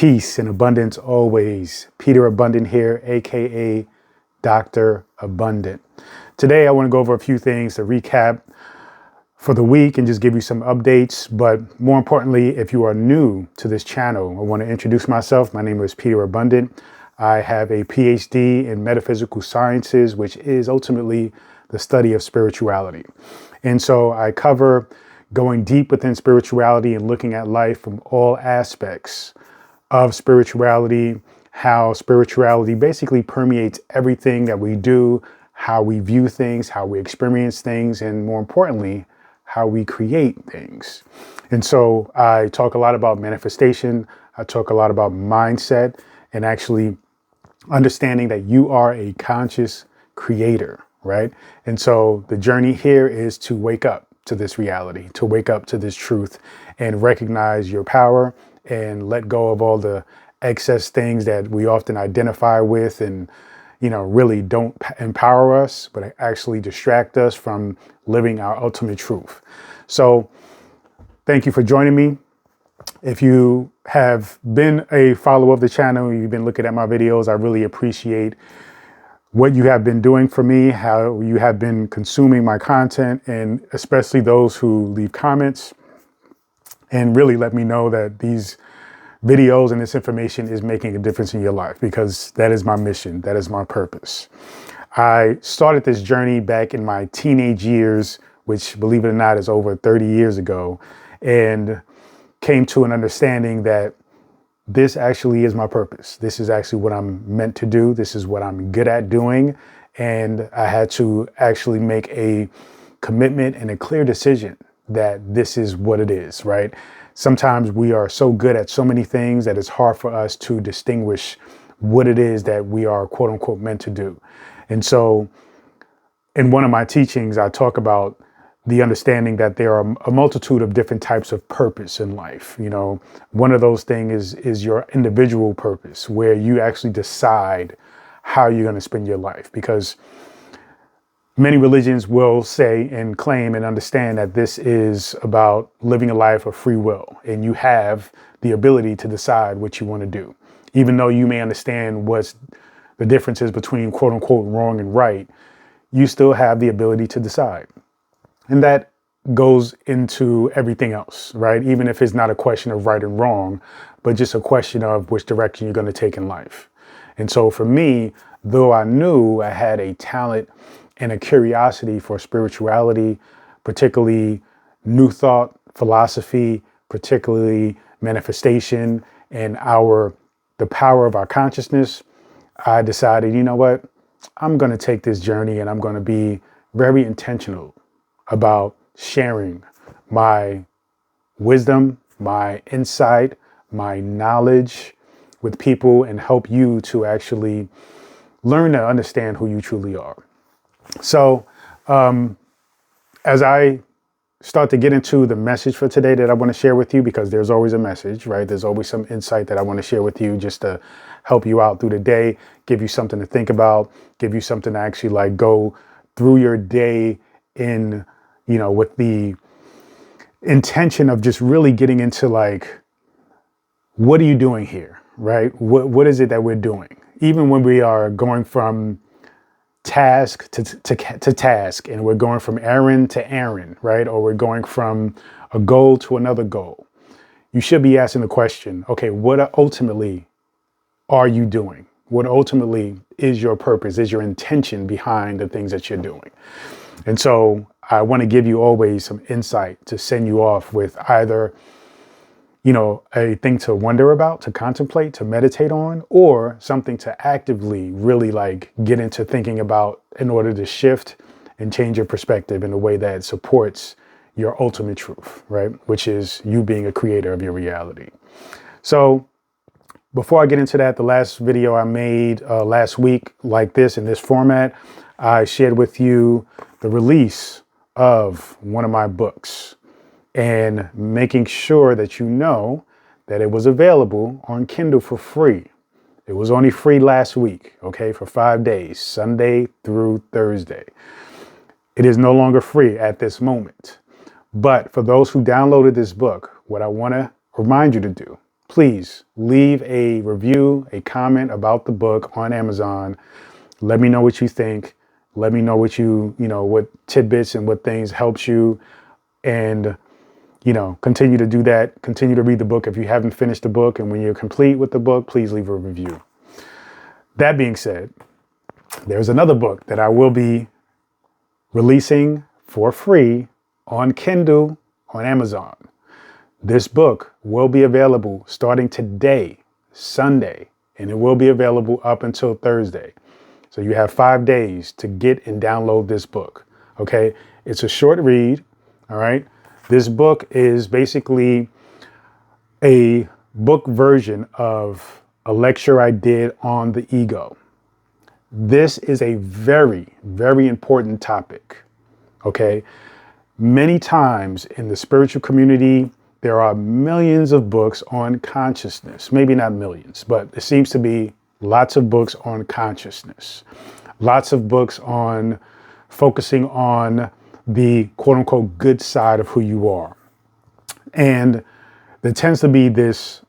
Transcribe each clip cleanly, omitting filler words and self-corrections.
Peace and abundance always. Peter Abundant here, aka Dr. Abundant. Today I want to go over a few things to recap for the week and just give you some updates. But more importantly, if you are new to this channel, I want to introduce myself. My name is Peter Abundant. I have a PhD in metaphysical sciences, which is ultimately the study of spirituality. And so I cover going deep within spirituality and looking at life from all aspects of spirituality, how spirituality basically permeates everything that we do, how we view things, how we experience things, and more importantly, how we create things. And so I talk a lot about manifestation. I talk a lot about mindset and actually understanding that you are a conscious creator, right? And so the journey here is to wake up to this reality, to wake up to this truth and recognize your power and let go of all the excess things that we often identify with and, really don't empower us, but actually distract us from living our ultimate truth. So thank you for joining me. If you have been a follower of the channel, you've been looking at my videos, I really appreciate what you have been doing for me, how you have been consuming my content, and especially those who leave comments and really let me know that these videos and this information is making a difference in your life, because that is my mission. That is my purpose. I started this journey back in my teenage years, which, believe it or not, is over 30 years ago, and came to an understanding that this actually is my purpose. This is actually what I'm meant to do. This is what I'm good at doing. And I had to actually make a commitment and a clear decision that this is what it is, right? Sometimes we are so good at so many things that it's hard for us to distinguish what it is that we are, quote unquote, meant to do. And so in one of my teachings, I talk about the understanding that there are a multitude of different types of purpose in life. One of those things is your individual purpose, where you actually decide how you're going to spend your life, because many religions will say and claim and understand that this is about living a life of free will, and you have the ability to decide what you want to do. Even though you may understand what's the differences between, quote unquote, wrong and right, you still have the ability to decide. And that goes into everything else, right? Even if it's not a question of right and wrong, but just a question of which direction you're going to take in life. And so for me, though I knew I had a talent and a curiosity for spirituality, particularly New Thought philosophy, particularly manifestation and the power of our consciousness, I decided, you know what, I'm going to take this journey and I'm going to be very intentional about sharing my wisdom, my insight, my knowledge with people and help you to actually learn to understand who you truly are. So as I start to get into the message for today that I want to share with you, because there's always a message, right? There's always some insight that I want to share with you just to help you out through the day, give you something to think about, give you something to actually go through your day in, with the intention of just really getting into what are you doing here, right? What is it that we're doing? Even when we are going from task to task, and we're going from errand to errand, right? Or we're going from a goal to another goal. You should be asking the question, okay, what ultimately are you doing? What ultimately is your purpose, is your intention behind the things that you're doing? And so I want to give you always some insight to send you off with either, a thing to wonder about, to contemplate, to meditate on, or something to actively really get into thinking about in order to shift and change your perspective in a way that supports your ultimate truth, right? Which is you being a creator of your reality. So before I get into that, the last video I made last week like this, in this format, I shared with you the release of one of my books and making sure that you know that it was available on Kindle for free. It was only free last week, okay, for 5 days, Sunday through Thursday. It is no longer free at this moment. But for those who downloaded this book, what I want to remind you to do, please leave a review, a comment about the book on Amazon. Let me know what you think. Let me know what what tidbits and what things helps you. And, continue to do that. Continue to read the book if you haven't finished the book. And when you're complete with the book, please leave a review. That being said, there's another book that I will be releasing for free on Kindle on Amazon. This book will be available starting today, Sunday, and it will be available up until Thursday. So you have 5 days to get and download this book. Okay. It's a short read. All right. This book is basically a book version of a lecture I did on the ego. This is a very, very important topic. Okay. Many times in the spiritual community, there are millions of books on consciousness. Maybe not millions, but there seems to be lots of books on consciousness. Lots of books on focusing on the quote unquote good side of who you are. And there tends to be this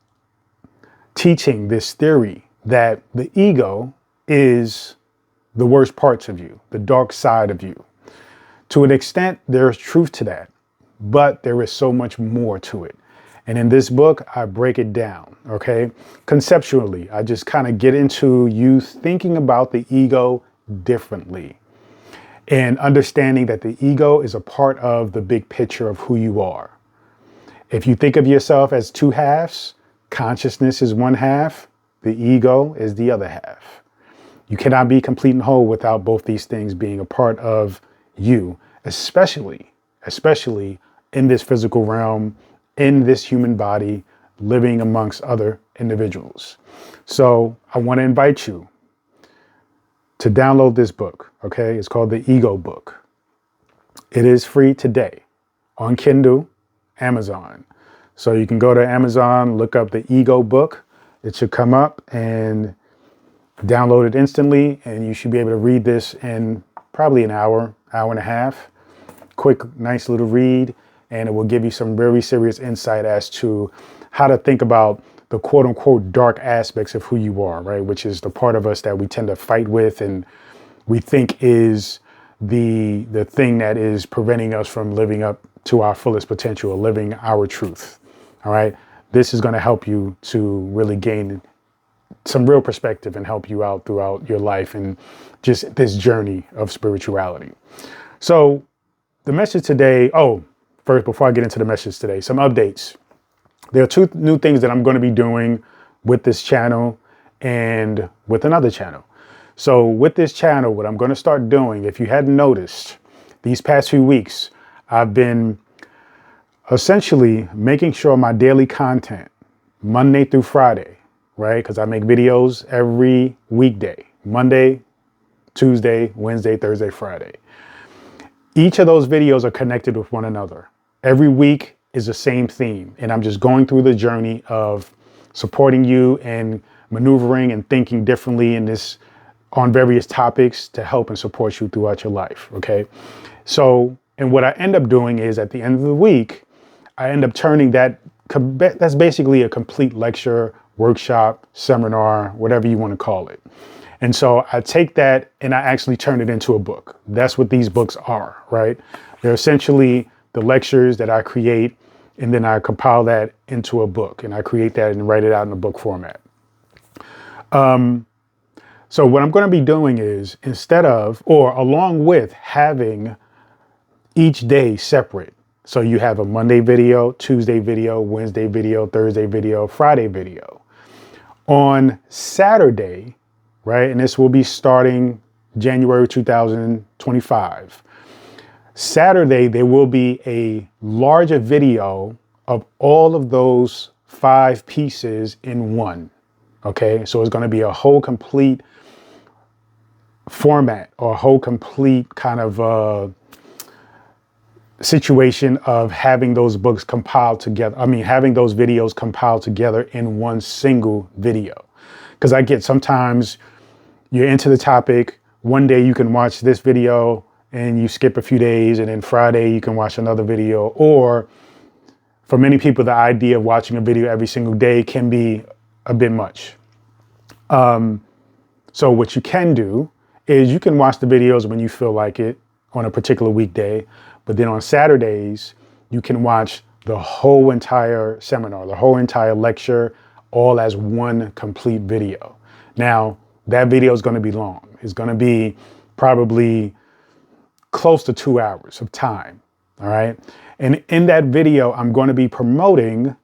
teaching, this theory that the ego is the worst parts of you, the dark side of you. To an extent, there's truth to that, but there is so much more to it. And in this book, I break it down, okay? Conceptually, I just kind of get into you thinking about the ego differently and understanding that the ego is a part of the big picture of who you are. If you think of yourself as two halves, consciousness is one half, the ego is the other half. You cannot be complete and whole without both these things being a part of you, especially in this physical realm, in this human body, living amongst other individuals. So I want to invite you to download this book. Okay. It's called The Ego Book. It is free today on Kindle, Amazon. So you can go to Amazon, look up The Ego Book. It should come up and download it instantly. And you should be able to read this in probably an hour, hour and a half. Quick, nice little read. And it will give you some very serious insight as to how to think about the quote unquote dark aspects of who you are, right? Which is the part of us that we tend to fight with and we think is the thing that is preventing us from living up to our fullest potential or living our truth. All right. This is going to help you to really gain some real perspective and help you out throughout your life and just this journey of spirituality. So the message today, first, before I get into the message today, some updates. There are 2 new things that I'm going to be doing with this channel and with another channel. So with this channel, what I'm going to start doing, if you hadn't noticed, these past few weeks, I've been essentially making sure my daily content, Monday through Friday, right? Because I make videos every weekday, Monday, Tuesday, Wednesday, Thursday, Friday. Each of those videos are connected with one another. Every week is the same theme. And I'm just going through the journey of supporting you and maneuvering and thinking differently on various topics to help and support you throughout your life. Okay. So, and what I end up doing is at the end of the week, I end up turning that's basically a complete lecture, workshop, seminar, whatever you want to call it. And so I take that and I actually turn it into a book. That's what these books are, right? They're essentially the lectures that I create, and then I compile that into a book, and I create that and write it out in a book format. So what I'm going to be doing is along with having each day separate. So you have a Monday video, Tuesday video, Wednesday video, Thursday video, Friday video. On Saturday, right? And this will be starting January 2025. Saturday, there will be a larger video of all of those 5 pieces in one. Okay, so it's going to be a whole complete format or a whole complete kind of situation of having those books compiled together. Having those videos compiled together in one single video. Because I get sometimes you're into the topic. One day you can watch this video and you skip a few days, and then Friday you can watch another video, or For many people, the idea of watching a video every single day can be a bit much. So what you can do is you can watch the videos when you feel like it on a particular weekday, but then on Saturdays, you can watch the whole entire seminar, the whole entire lecture, all as one complete video. Now, that video is going to be long. It's going to be probably close to 2 hours of time. All right. And in that video, I'm going to be promoting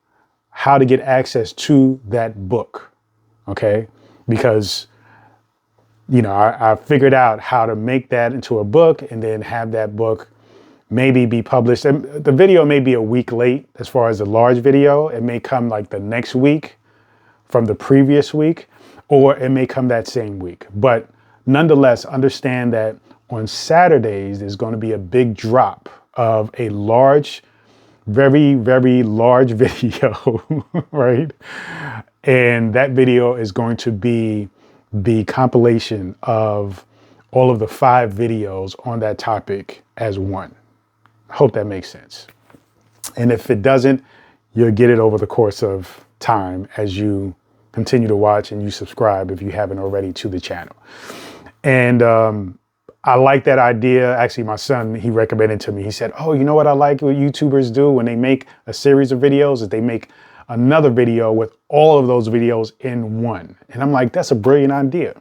how to get access to that book. Okay. Because, you know, I figured out how to make that into a book and then have that book maybe be published. And the video may be a week late as far as the large video. It may come like the next week from the previous week, or it may come that same week. But nonetheless, understand that on Saturdays, there's going to be a big drop of a large, very, very large video, right? And that video is going to be the compilation of all of the 5 videos on that topic as one. I hope that makes sense. And if it doesn't, you'll get it over the course of time as you continue to watch and you subscribe if you haven't already to the channel. And I like that idea. Actually, my son, he recommended to me. He said, oh, you know what I like what YouTubers do when they make a series of videos is they make another video with all of those videos in one. And I'm like, that's a brilliant idea.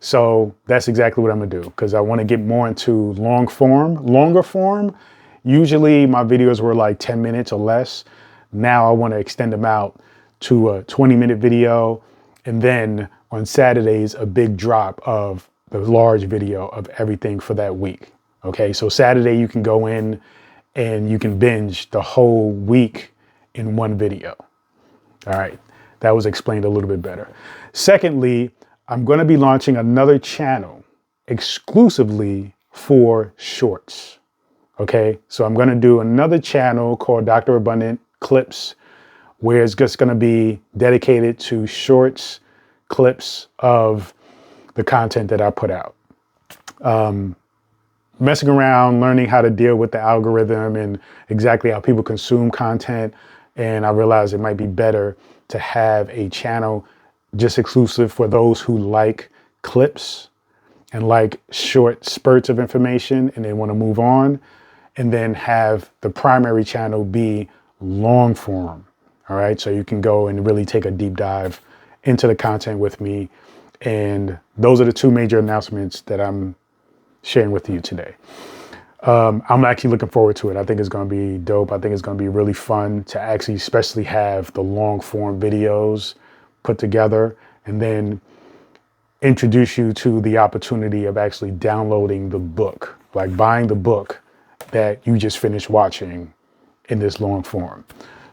So that's exactly what I'm gonna do, because I want to get more into longer form. Usually my videos were like 10 minutes or less. Now I want to extend them out to a 20-minute video. And then on Saturdays, a big drop of the large video of everything for that week. Okay, so Saturday you can go in and you can binge the whole week in one video. All right, that was explained a little bit better. Secondly, I'm going to be launching another channel exclusively for shorts. Okay, so I'm going to do another channel called Dr. Abundant Clips, where it's just going to be dedicated to shorts, clips of the content that I put out. Messing around, learning how to deal with the algorithm and exactly how people consume content. And I realized it might be better to have a channel just exclusive for those who like clips and like short spurts of information and they want to move on, and then have the primary channel be long form. All right. So you can go and really take a deep dive into the content with me. And those are the 2 major announcements that I'm sharing with you today. I'm actually looking forward to it. I think it's going to be dope. I think it's going to be really fun to actually especially have the long form videos put together and then introduce you to the opportunity of actually downloading the book, like buying the book that you just finished watching in this long form.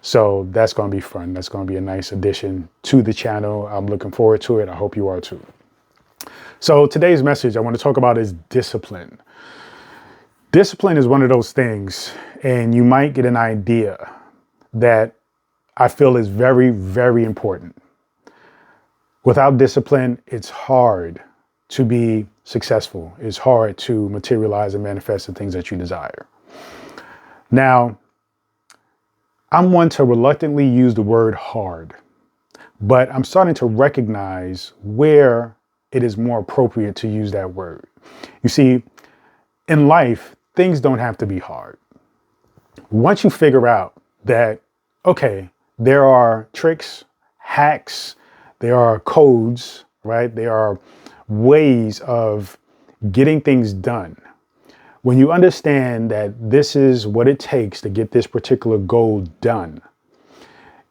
So that's going to be fun. That's going to be a nice addition to the channel. I'm looking forward to it. I hope you are too. So today's message I want to talk about is discipline. Discipline is one of those things, and you might get an idea that I feel is very, very important. Without discipline, it's hard to be successful. It's hard to materialize and manifest the things that you desire. Now, I'm one to reluctantly use the word hard, but I'm starting to recognize where it is more appropriate to use that word. You see, in life, things don't have to be hard. Once you figure out that, okay, there are tricks, hacks, there are codes, right? There are ways of getting things done. When you understand that this is what it takes to get this particular goal done,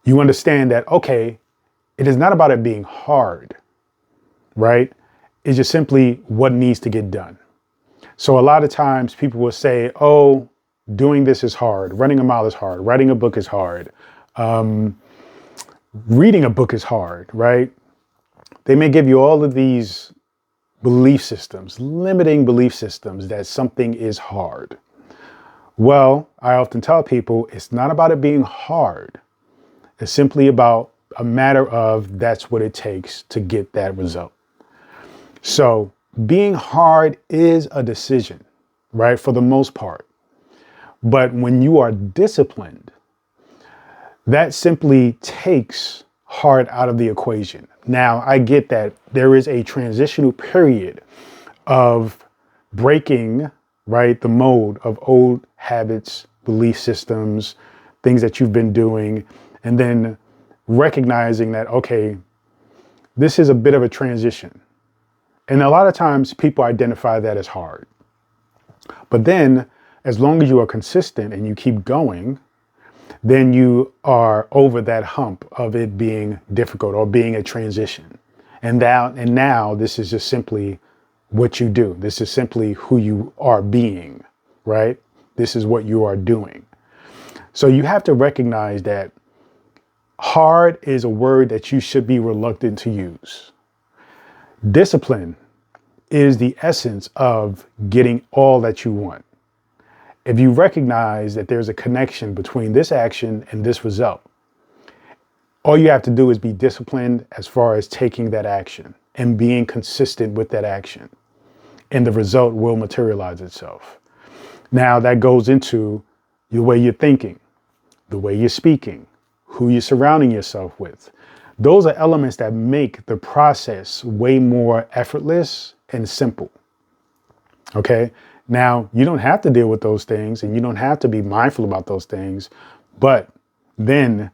you understand that, okay, it is not about it being hard, right? It's just simply what needs to get done. So a lot of times people will say, oh, doing this is hard. Running a mile is hard. Writing a book is hard. Reading a book is hard, right? They may give you all of these belief systems, limiting belief systems that something is hard. Well, I often tell people it's not about it being hard. It's simply about a matter of that's what it takes to get that result. So being hard is a decision, right? For the most part. But when you are disciplined, That simply takes hard out of the equation. Now, I get that there is a transitional period of breaking, right, the mold of old habits, belief systems, things that you've been doing, and then recognizing that, okay, this is a bit of a transition. And a lot of times people identify that as hard. But then, as long as you are consistent and you keep going, then you are over that hump of it being difficult or being a transition. And now this is just simply what you do. This is simply who you are being, right? This is what you are doing. So you have to recognize that hard is a word that you should be reluctant to use. Discipline is the essence of getting all that you want. If you recognize that there's a connection between this action and this result, all you have to do is be disciplined as far as taking that action and being consistent with that action, and the result will materialize itself. Now that goes into the way you're thinking, the way you're speaking, who you're surrounding yourself with. Those are elements that make the process way more effortless and simple. Okay? Now, you don't have to deal with those things and you don't have to be mindful about those things, but then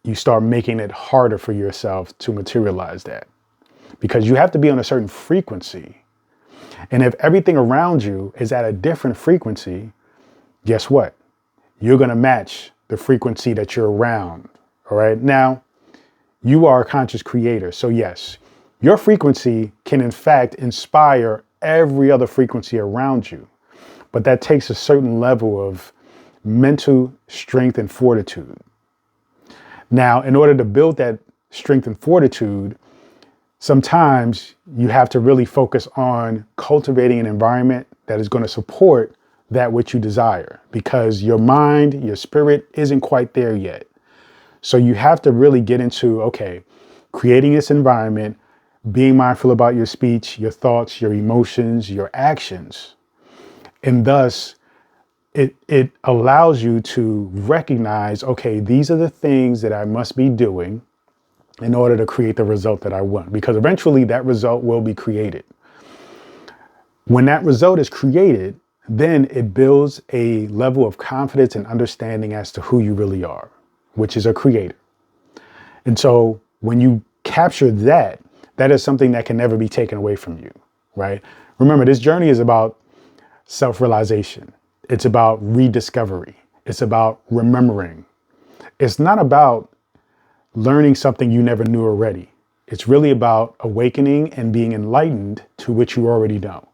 you start making it harder for yourself to materialize that, because you have to be on a certain frequency. And if everything around you is at a different frequency, guess what? You're going to match the frequency that you're around. All right. Now, you are a conscious creator. So yes, your frequency can in fact inspire every other frequency around you. But that takes a certain level of mental strength and fortitude. Now, in order to build that strength and fortitude, sometimes you have to really focus on cultivating an environment that is going to support that which you desire, because your mind, your spirit isn't quite there yet. So you have to really get into, okay, creating this environment, being mindful about your speech, your thoughts, your emotions, your actions. And thus, it allows you to recognize, okay, these are the things that I must be doing in order to create the result that I want, because eventually that result will be created. When that result is created, then it builds a level of confidence and understanding as to who you really are, which is a creator. And so when you capture that, that is something that can never be taken away from you, right? Remember, this journey is about self-realization. It's about rediscovery. It's about remembering. It's not about learning something you never knew already. It's really about awakening and being enlightened to what you already know.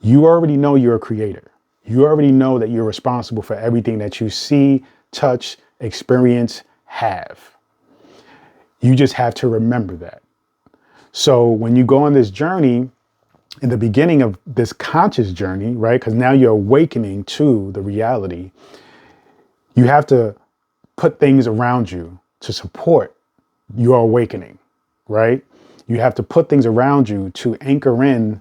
You already know you're a creator. You already know that you're responsible for everything that you see, touch, experience, have. You just have to remember that. So when you go on this journey, in the beginning of this conscious journey, right, because now you're awakening to the reality, you have to put things around you to support your awakening, right? You have to put things around you to anchor in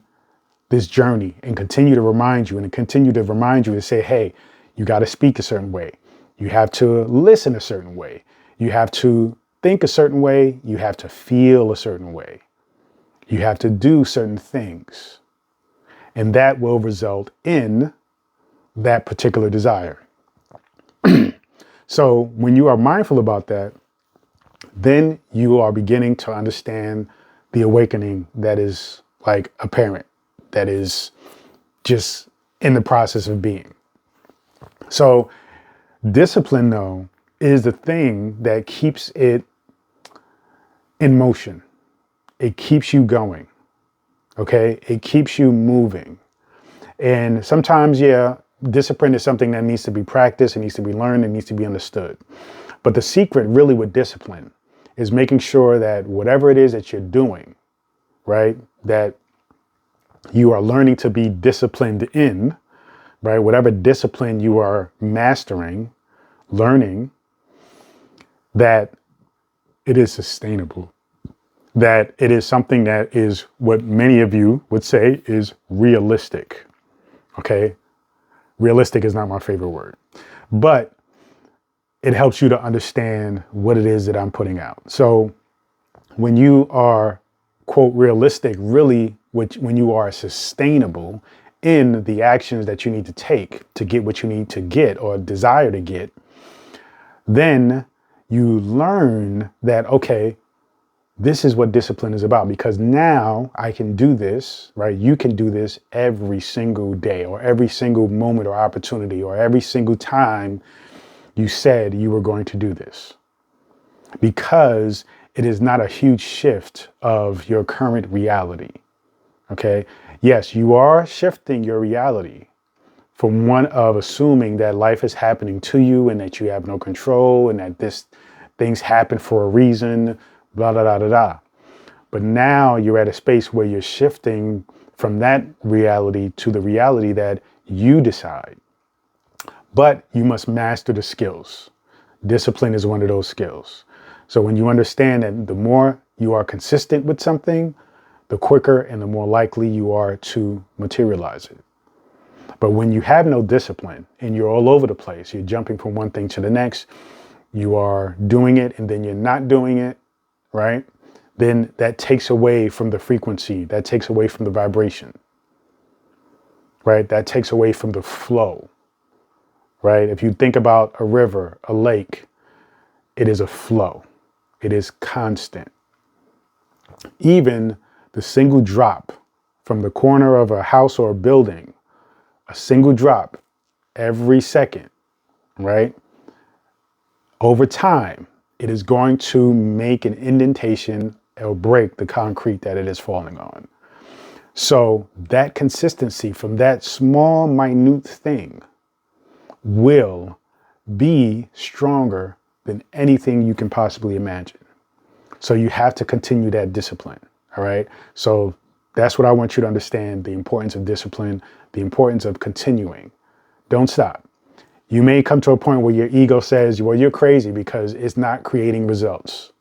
this journey and continue to remind you and say, hey, you got to speak a certain way. You have to listen a certain way. You have to think a certain way. You have to feel a certain way. You have to do certain things. And that will result in that particular desire. So when you are mindful about that, then you are beginning to understand the awakening that is like apparent, that is just in the process of being. So discipline, though, is the thing that keeps it in motion. It keeps you going. Okay? It keeps you moving. And sometimes, yeah, discipline is something that needs to be practiced, it needs to be learned, it needs to be understood. But the secret really with discipline is making sure that whatever it is that you're doing, right, that you are learning to be disciplined in, right, whatever discipline you are mastering, learning, that it is sustainable, that it is something that is what many of you would say is realistic. Okay. Realistic is not my favorite word, but it helps you to understand what it is that I'm putting out. So when you are, quote, realistic, really, when you are sustainable in the actions that you need to take to get what you need to get or desire to get, then you learn that, okay, this is what discipline is about, because now I can do this, right? You can do this every single day or every single moment or opportunity or every single time you said you were going to do this, because it is not a huge shift of your current reality. Okay. Yes, you are shifting your reality from one of assuming that life is happening to you and that you have no control and that things happen for a reason, blah, blah, blah, blah, blah. But now you're at a space where you're shifting from that reality to the reality that you decide. But you must master the skills. Discipline is one of those skills. So when you understand that the more you are consistent with something, the quicker and the more likely you are to materialize it. But when you have no discipline and you're all over the place, you're jumping from one thing to the next, you are doing it and then you're not doing it, right? Then that takes away from the frequency, that takes away from the vibration, right? That takes away from the flow, right? If you think about a river, a lake, it is a flow. It is constant. Even the single drop from the corner of a house or a building, a single drop every second, right? Over time, it is going to make an indentation or break the concrete that it is falling on. So that consistency from that small, minute thing will be stronger than anything you can possibly imagine. So you have to continue that discipline. All right. So that's what I want you to understand: the importance of discipline, the importance of continuing. Don't stop. You may come to a point where your ego says, well, you're crazy because it's not creating results,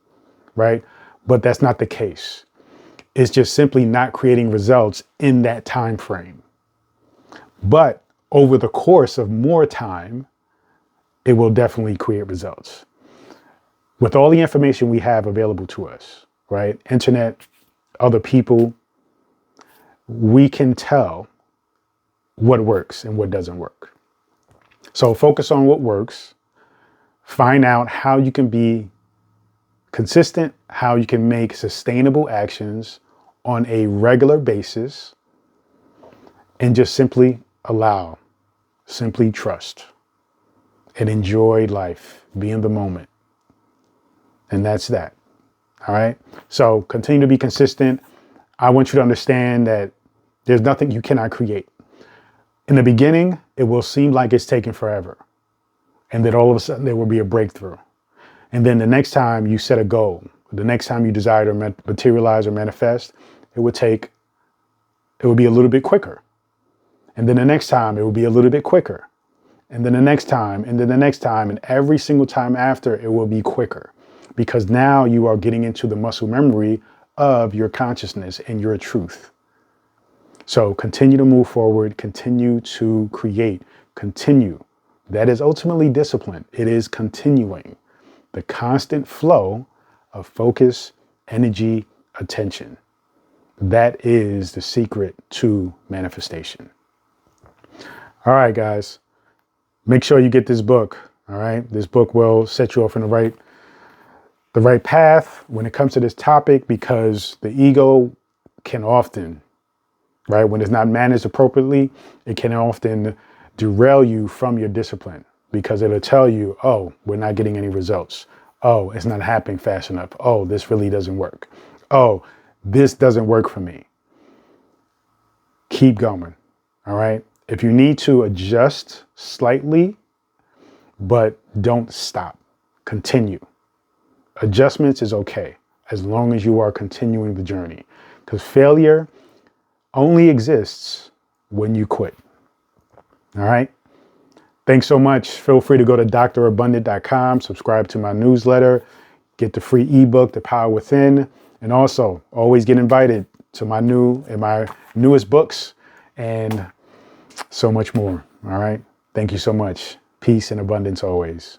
right? But that's not the case. It's just simply not creating results in that time frame. But over the course of more time, it will definitely create results. With all the information we have available to us, right? Internet, other people, we can tell what works and what doesn't work. So focus on what works. Find out how you can be consistent, how you can make sustainable actions on a regular basis, and just simply allow, simply trust, and enjoy life, be in the moment. And that's that. All right. So continue to be consistent. I want you to understand that there's nothing you cannot create. In the beginning, it will seem like it's taking forever. And then all of a sudden there will be a breakthrough. And then the next time you set a goal, the next time you desire to materialize or manifest, it would be a little bit quicker. And then the next time it will be a little bit quicker. And then the next time, and then the next time, and every single time after, it will be quicker. Because now you are getting into the muscle memory of your consciousness and your truth. So continue to move forward, continue to create, continue. That is ultimately discipline. It is continuing the constant flow of focus, energy, attention. That is the secret to manifestation. All right, guys, make sure you get this book. All right. This book will set you off in the right path when it comes to this topic, because the ego can often, right, when it's not managed appropriately, it can often derail you from your discipline, because it'll tell you, oh, we're not getting any results. Oh, it's not happening fast enough. Oh, this really doesn't work. Oh, this doesn't work for me. Keep going. All right. If you need to adjust slightly, but don't stop. Continue. Adjustments is okay as long as you are continuing the journey, because failure only exists when you quit. All right. Thanks so much. Feel free to go to drabundant.com, subscribe to my newsletter, get the free ebook, The Power Within, and also always get invited to my newest books and so much more. All right. Thank you so much. Peace and abundance always.